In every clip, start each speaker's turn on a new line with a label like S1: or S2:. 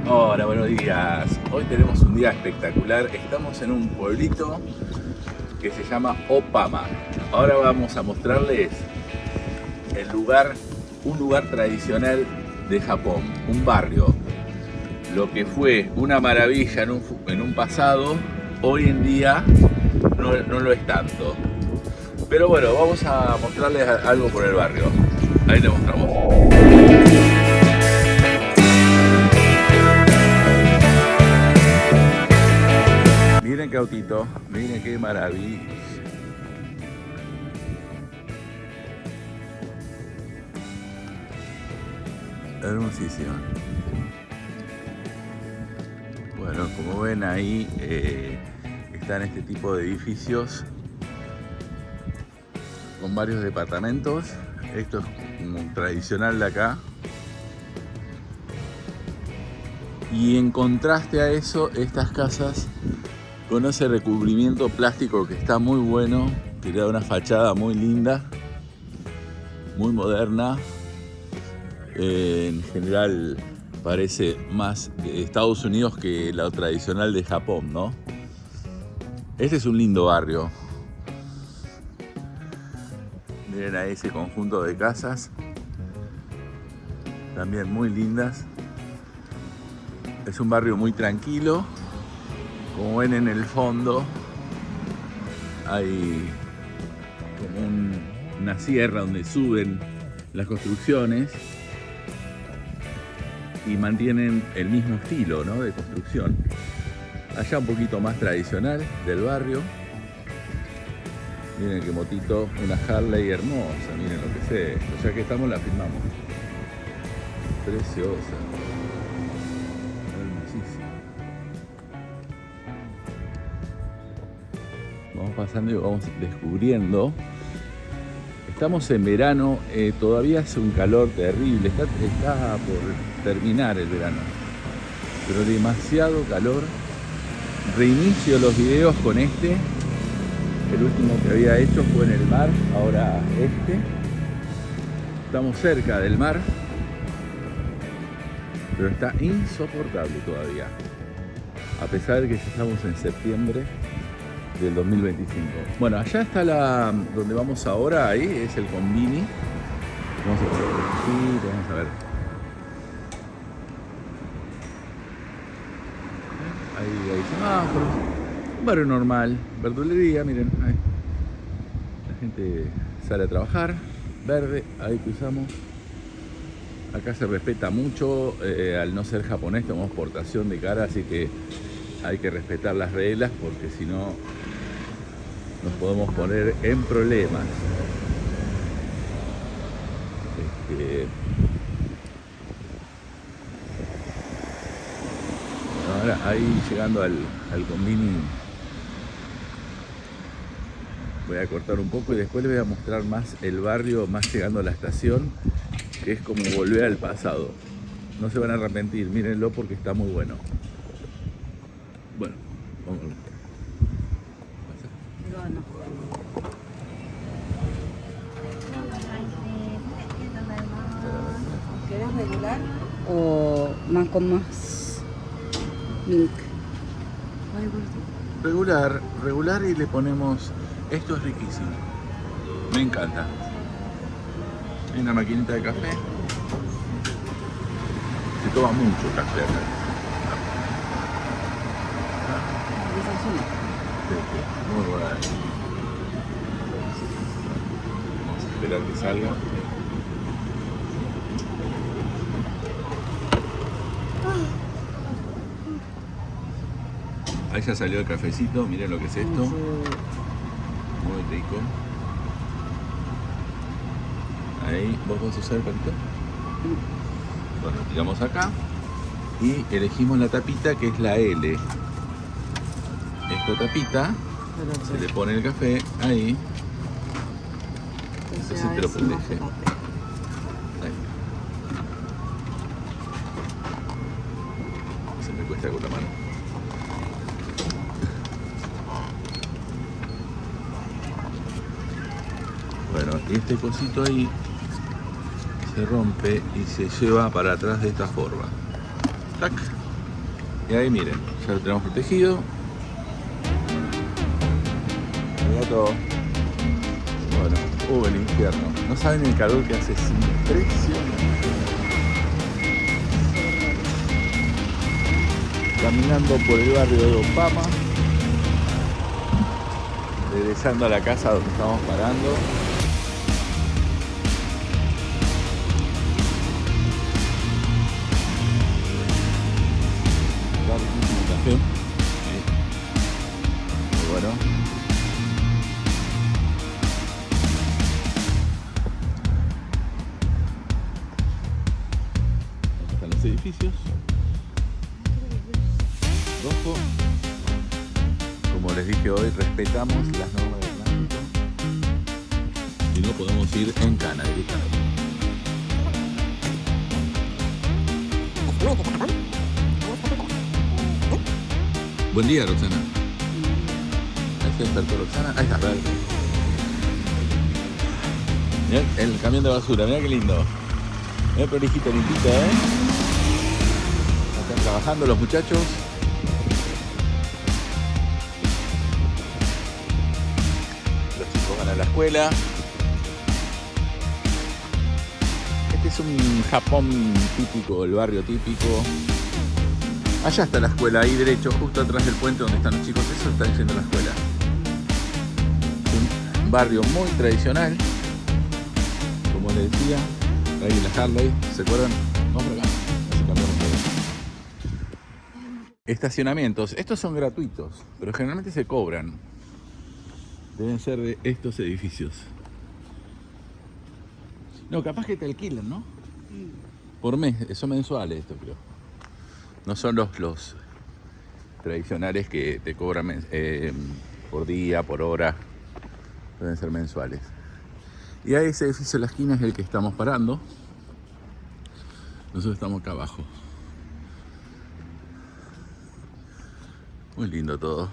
S1: Hola, buenos días. Hoy tenemos un día espectacular. Estamos en un pueblito que se llama Opama. Ahora vamos a mostrarles el lugar, un lugar tradicional de Japón, un barrio. Lo que fue una maravilla en un pasado, hoy en día no lo es tanto. Pero bueno, vamos a mostrarles algo por el barrio. Ahí le mostramos. Miren qué autito, miren qué maravilla. Hermosísimo. Bueno, como ven ahí están este tipo de edificios con varios departamentos. Esto es como tradicional de acá. Y en contraste a eso, estas casas con ese recubrimiento plástico que está muy bueno, que le da una fachada muy linda, muy moderna. En general parece más de Estados Unidos que la tradicional de Japón, ¿no? Este es un lindo barrio. Miren ahí ese conjunto de casas, también muy lindas. Es un barrio muy tranquilo. Como ven en el fondo hay como una sierra donde suben las construcciones y mantienen el mismo estilo, ¿no?, de construcción. Allá un poquito más tradicional del barrio. Miren qué motito, una Harley hermosa, miren lo que es esto. Ya que estamos la filmamos. Preciosa. Hermosísima. Vamos pasando y vamos descubriendo. Estamos en verano, todavía hace un calor terrible, está por terminar el verano, pero demasiado calor. Reinicio los videos con este, el último que había hecho fue en el mar, ahora este. Estamos cerca del mar, pero está insoportable todavía, a pesar de que ya estamos en septiembre del 2025. Bueno, allá está donde vamos ahora, ahí es el Konbini. Vamos a ver. Ahí hay semáforos. Un barrio normal, verdulería, miren. Ahí. La gente sale a trabajar. Verde, ahí cruzamos. Acá se respeta mucho, al no ser japonés tenemos portación de cara, así que hay que respetar las reglas porque si no nos podemos poner en problemas. Ahora ahí llegando al Konbini voy a cortar un poco y después les voy a mostrar más el barrio, más llegando a la estación, que es como volver al pasado. No se van a arrepentir, mírenlo porque está muy bueno. Bueno, vamos.
S2: ¿Querés regular o más con más milk?
S1: Regular y le ponemos... Esto es riquísimo. Me encanta. Hay una maquinita de café. Se toma mucho café acá. Muy bueno. Vamos a esperar que salga. Ahí ya salió el cafecito, miren lo que es esto. Muy rico. Ahí, ¿vos vas a usar el palito? Bueno, tiramos acá y elegimos la tapita que es la L. Esta tapita, se le pone el café ahí. Entonces te lo protege. Ahí. Se me cuesta con la mano. Bueno, este cosito ahí se rompe y se lleva para atrás de esta forma. Tac. Y ahí miren, ya lo tenemos protegido. El gato, bueno, el infierno. No saben el calor que hace, es impresionante. Caminando por el barrio de Opama, regresando a la casa donde estamos parando. Café. Muy bueno. Acá están los edificios. Rojo. Como les dije hoy, respetamos las normas de tránsito y no podemos ir en cana directamente. Buen día, Roxana. Ahí se despertó Roxana. Ahí está, vale. Mirá el camión de basura, mirá qué lindo. Mirá el orijita limpita, Están trabajando los muchachos. A la escuela. Este es un Japón típico, el barrio típico. Allá está la escuela, ahí derecho, justo atrás del puente donde están los chicos. Eso están yendo a la escuela. Un barrio muy tradicional, como les decía. Ahí la Harley, ¿se acuerdan? Vamos por acá. Así cambiamos todo. Estacionamientos, estos son gratuitos, pero generalmente se cobran. Deben ser de estos edificios. No, capaz que te alquilan, ¿no? Por mes, son mensuales esto, creo. No son los tradicionales que te cobran por día, por hora. Deben ser mensuales. Y ahí ese edificio de la esquina es el que estamos parando. Nosotros estamos acá abajo. Muy lindo todo.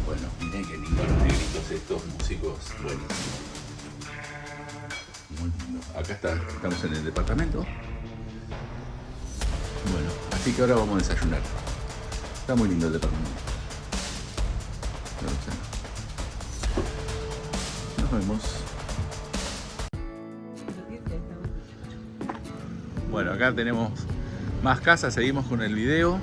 S1: Bueno, miren qué lindo los negritos estos músicos, buenísimos. Muy lindo. Acá estamos en el departamento. Bueno, así que ahora vamos a desayunar. Está muy lindo el departamento. Nos vemos. Bueno, acá tenemos más casas, seguimos con el video.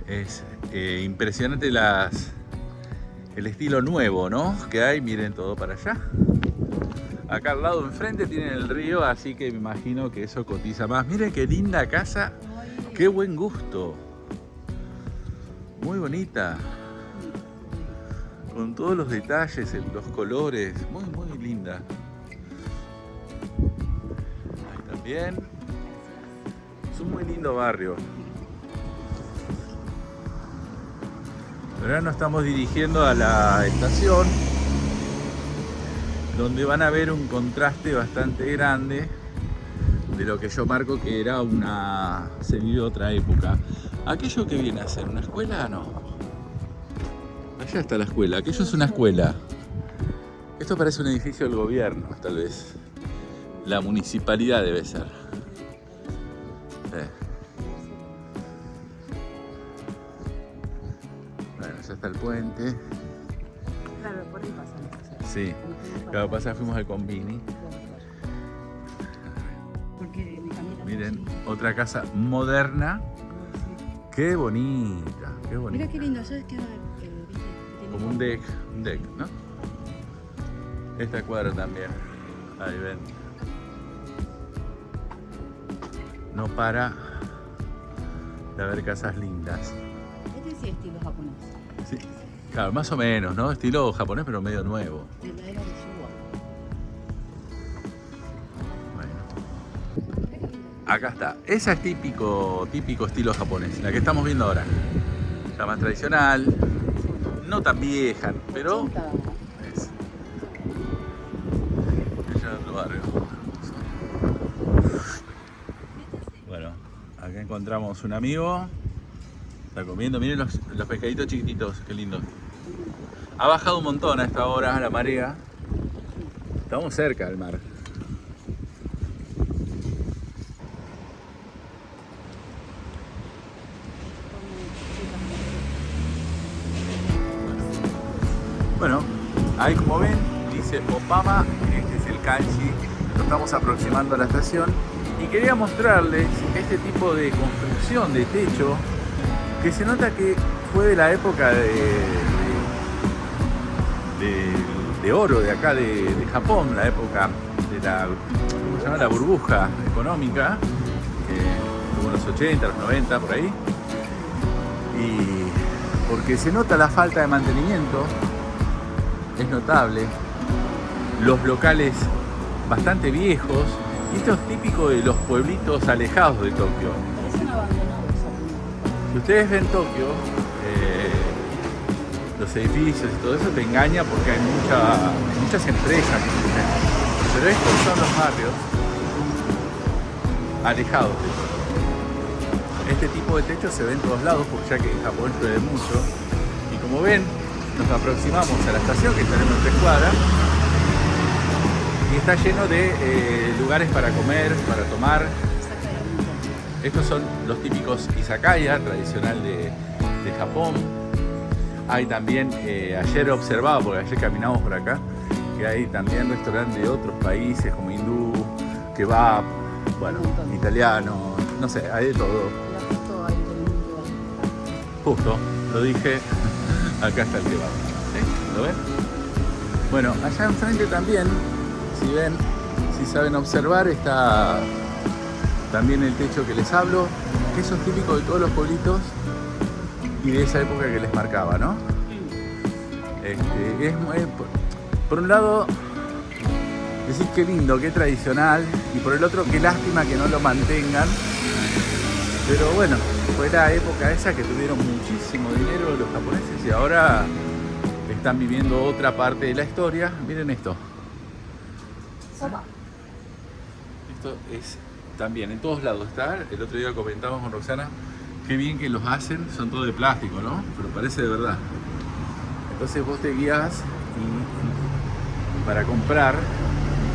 S1: Es impresionante el estilo nuevo, ¿no? Que hay, miren todo para allá. Acá al lado enfrente tienen el río, así que me imagino que eso cotiza más. Miren qué linda casa, qué buen gusto. Muy bonita. Con todos los detalles, los colores, muy muy linda. Ahí también. Es un muy lindo barrio. Pero ahora nos estamos dirigiendo a la estación, donde van a ver un contraste bastante grande de lo que yo marco que era se vivió otra época. ¿Aquello que viene a ser una escuela? No. Allá está la escuela, aquello es una escuela. Esto parece un edificio del gobierno, tal vez. La municipalidad debe ser. Bueno, ya está el puente.
S2: Claro, por ahí pasan.
S1: Sí, claro, pasa, fuimos al Convini. Miren, otra casa moderna. Qué bonita, qué bonita.
S2: Mira qué lindo, ¿sabes qué?
S1: Como un deck, ¿no? Esta cuadra también. Ahí ven. No para de haber casas lindas.
S2: Este sí es estilo japonés.
S1: Sí, claro, más o menos, ¿no? Estilo japonés, pero medio nuevo.
S2: De la era de Showa.
S1: Bueno. Acá está. Esa es típico estilo japonés, la que estamos viendo ahora. La más tradicional. No tan vieja, pero es allá en otro barrio. encontramos un amigo. Está comiendo, miren los pescaditos chiquititos, qué lindo. Ha bajado un montón a esta hora la marea. Estamos cerca del mar. Bueno, ahí como ven, dice Opama, este es el kanji. Nos estamos aproximando a la estación y quería mostrarles este tipo de construcción de techo que se nota que fue de la época de oro de acá de Japón, la época de la, ¿cómo se llama? La burbuja económica, como los 80, los 90, por ahí. Y porque se nota la falta de mantenimiento, es notable, los locales bastante viejos, y esto es típico de los pueblitos alejados de Tokio.
S2: Parecen abandonados.
S1: Si ustedes ven Tokio, los edificios y todo eso te engaña porque hay muchas empresas, pero estos son los barrios alejados de Tokio. Este tipo de techos se ve en todos lados, porque ya que en Japón llueve mucho, y como ven, nos aproximamos a la estación, que estaremos en 3 cuadras, y está lleno de lugares para comer, para tomar. Estos son los típicos izakaya, tradicional de Japón. Hay también, ayer observaba, porque ayer caminamos por acá, que hay también restaurantes de otros países como hindú, kebab, bueno, italiano, no sé, hay de todo. Justo, lo dije, acá está el kebab. ¿Sí? ¿Lo ven? Bueno, allá enfrente también, si saben observar, está también el techo que les hablo, que eso es típico de todos los pueblitos y de esa época que les marcaba, ¿no? Por un lado, decís qué lindo, qué tradicional, y por el otro, qué lástima que no lo mantengan. Pero bueno, fue la época esa que tuvieron muchísimo dinero los japoneses y ahora están viviendo otra parte de la historia. Miren esto. Esto es también en todos lados está. El otro día comentamos con Roxana qué bien que los hacen, son todos de plástico, ¿no? Pero parece de verdad. Entonces vos te guías y para comprar,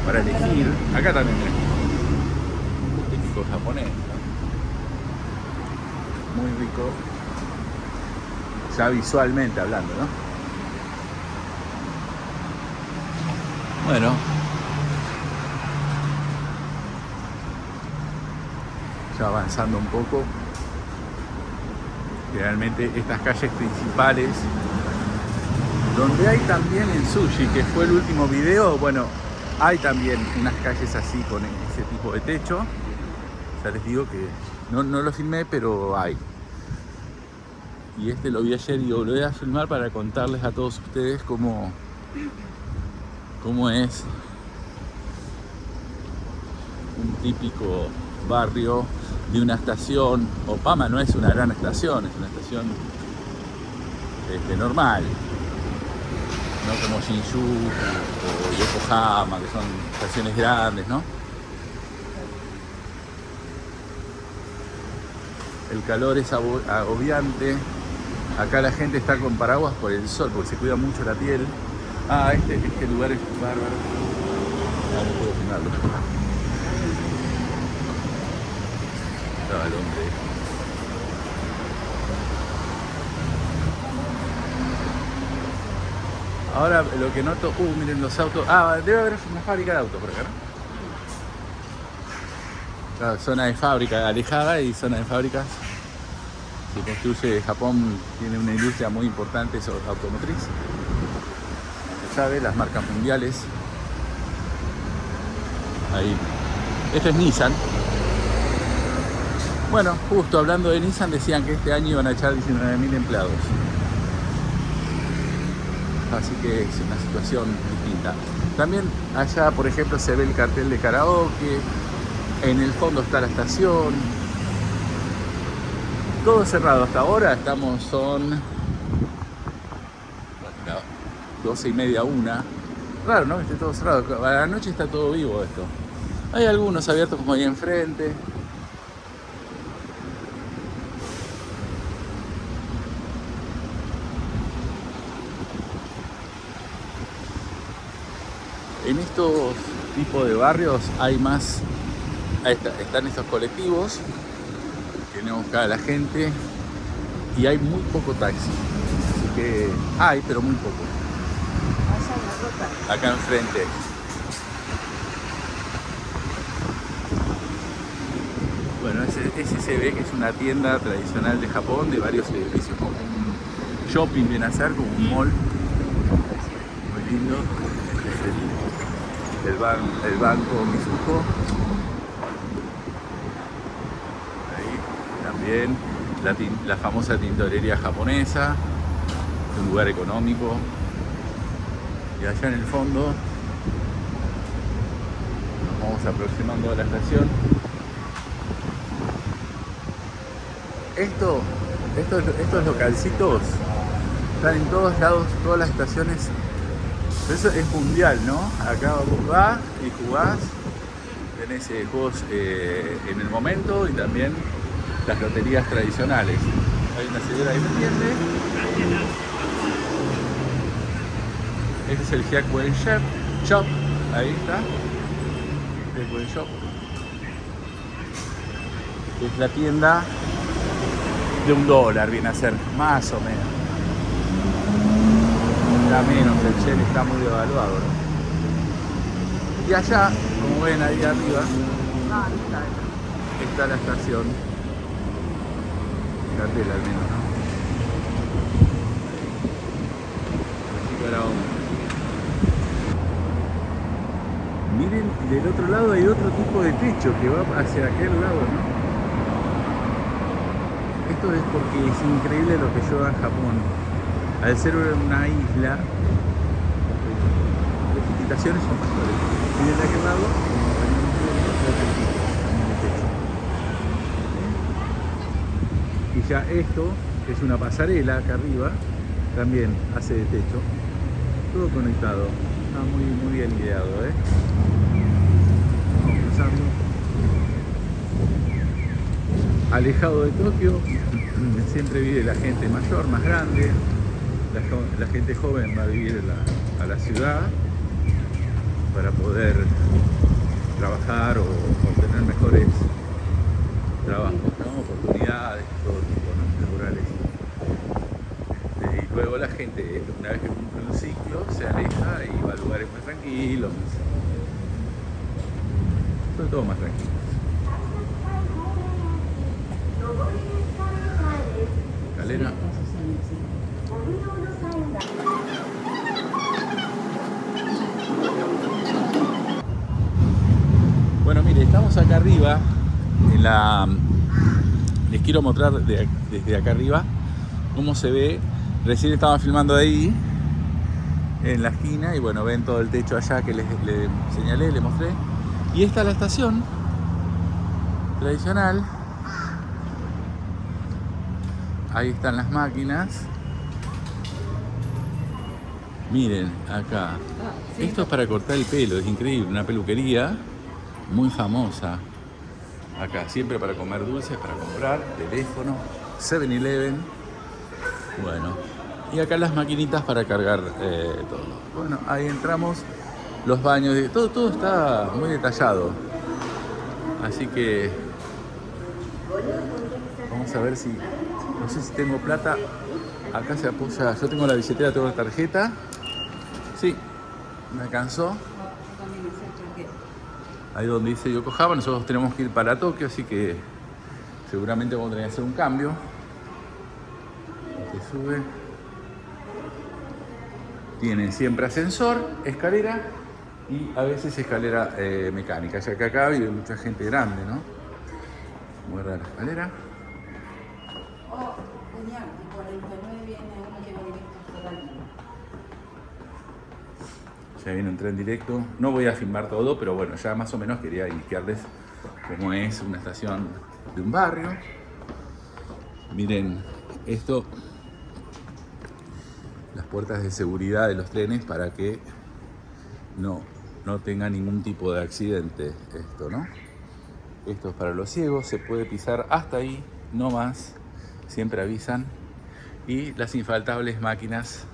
S1: para elegir. Acá también es típico japonés, ¿no? Muy rico, ya visualmente hablando, ¿no? Bueno, ya avanzando un poco, generalmente estas calles principales, donde hay también el sushi, que fue el último video, bueno, hay también unas calles así con ese tipo de techo. Ya les digo que no lo filmé, pero hay. Y este lo vi ayer y lo voy a filmar para contarles a todos ustedes cómo es un típico barrio de una estación. Opama no es una gran estación, es una estación normal, no como Shinjuku o Yokohama, que son estaciones grandes, ¿no? El calor es agobiante. Acá la gente está con paraguas por el sol, porque se cuida mucho la piel. Ah, este lugar es bárbaro. No puedo filmarlo. Estaba el hombre. Ahora lo que noto, miren los autos. Ah, debe haber una fábrica de autos por acá, ¿no? Claro, zona de fábrica alejada y zona de fábricas. Se construye, Japón tiene una industria muy importante automotriz. Se sabe, las marcas mundiales. Ahí. Este es Nissan. Bueno, justo hablando de Nissan, decían que este año iban a echar 19.000 empleados. Así que es una situación distinta. También allá, por ejemplo, se ve el cartel de karaoke. En el fondo está la estación. Todo cerrado hasta ahora. Son 12:30, 1. Raro, ¿no? Que esté todo cerrado. A la noche está todo vivo esto. Hay algunos abiertos como ahí enfrente. en estos tipos de barrios hay más, están estos colectivos que vienen a buscar a la gente y hay muy poco taxi. Así que hay, pero muy poco.
S2: Allá en la ruta.
S1: Acá enfrente. Bueno, ese se ve que es una tienda tradicional de Japón de varios edificios, como un shopping viene a ser, como un mall. Muy lindo. Es el banco Mizuho. Ahí también la famosa tintorería japonesa. Es un lugar económico. Y allá en el fondo nos vamos aproximando a la estación. Estos localcitos están en todos lados, todas las estaciones. Eso es mundial, ¿no? Acá vos vas y jugás, tenés juegos en el momento y también las loterías tradicionales. Hay una señora ahí pendiente. Este es el Hyakuen Shop, ahí está. Hyakuen Shop. Es la tienda de $1, viene a ser, más o menos. Está menos, el yen está muy devaluado, ¿no? Y allá, como ven ahí arriba, está la estación. Cartel al menos, ¿no? Así que ahora vamos. Miren, del otro lado hay otro tipo de techo que va hacia aquel lado, ¿no? Esto es porque es increíble lo que yo en Japón. Al ser una isla, las precipitaciones son mayores. Miren de aquel lado, y ya esto, que es una pasarela acá arriba, también hace de techo. Todo conectado. Está muy bien ideado, ¿eh? Vamos cruzando. Alejado de Tokio, siempre vive la gente mayor, más grande. La gente joven va a vivir a la ciudad para poder trabajar o obtener mejores trabajos, ¿no? Oportunidades, todo tipo, ¿no? Laborales. Y luego la gente, una vez que cumple un ciclo, se aleja y va a lugares más tranquilos. Sobre todo más tranquilos. Escalera. Bueno, mire, estamos acá arriba les quiero mostrar desde acá arriba cómo se ve. Recién estaba filmando ahí en la esquina y bueno, ven todo el techo allá que le señalé, le mostré. Y esta es la estación tradicional. Ahí están las máquinas. Miren, acá.
S2: Sí.
S1: Esto es para cortar el pelo, es increíble. Una peluquería muy famosa. Acá, siempre para comer dulces, para comprar, teléfono, 7-Eleven. Bueno, y acá las maquinitas para cargar todo. Bueno, ahí entramos. Los baños, todo está muy detallado. Así que vamos a ver si... No sé si tengo plata. Acá se apoya. Yo tengo la billetera, tengo la tarjeta. Sí, me alcanzó. Ahí donde dice Yokohama, nosotros tenemos que ir para Tokio, así que seguramente vamos a tener que hacer un cambio. Se sube. Tienen siempre ascensor, escalera y a veces escalera mecánica, ya que acá vive mucha gente grande, ¿no? Muy rara la escalera.
S2: Oh, genial. Y 49 viene uno que va directo hasta la...
S1: Ya viene un tren directo. No voy a filmar todo, pero bueno, ya más o menos quería indicarles cómo es una estación de un barrio. Miren esto, las puertas de seguridad de los trenes para que no tenga ningún tipo de accidente esto, ¿no? Esto es para los ciegos, se puede pisar hasta ahí, no más, siempre avisan. Y las infaltables máquinas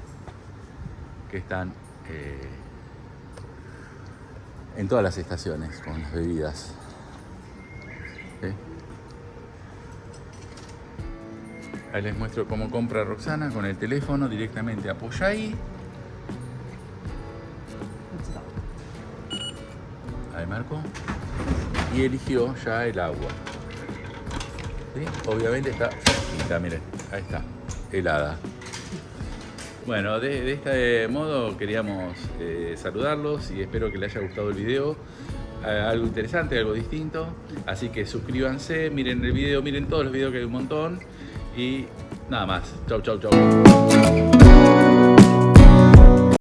S1: que están en todas las estaciones con las bebidas. ¿Sí? Ahí les muestro cómo compra Roxana con el teléfono directamente. Apoya ahí. Ahí marcó. Y eligió ya el agua. ¿Sí? Obviamente está fresquita, miren. Ahí está, helada. Bueno, de este modo queríamos saludarlos y espero que les haya gustado el video. Algo interesante, algo distinto. Así que suscríbanse, miren el video, miren todos los videos que hay un montón. Y nada más. Chau, chau, chau.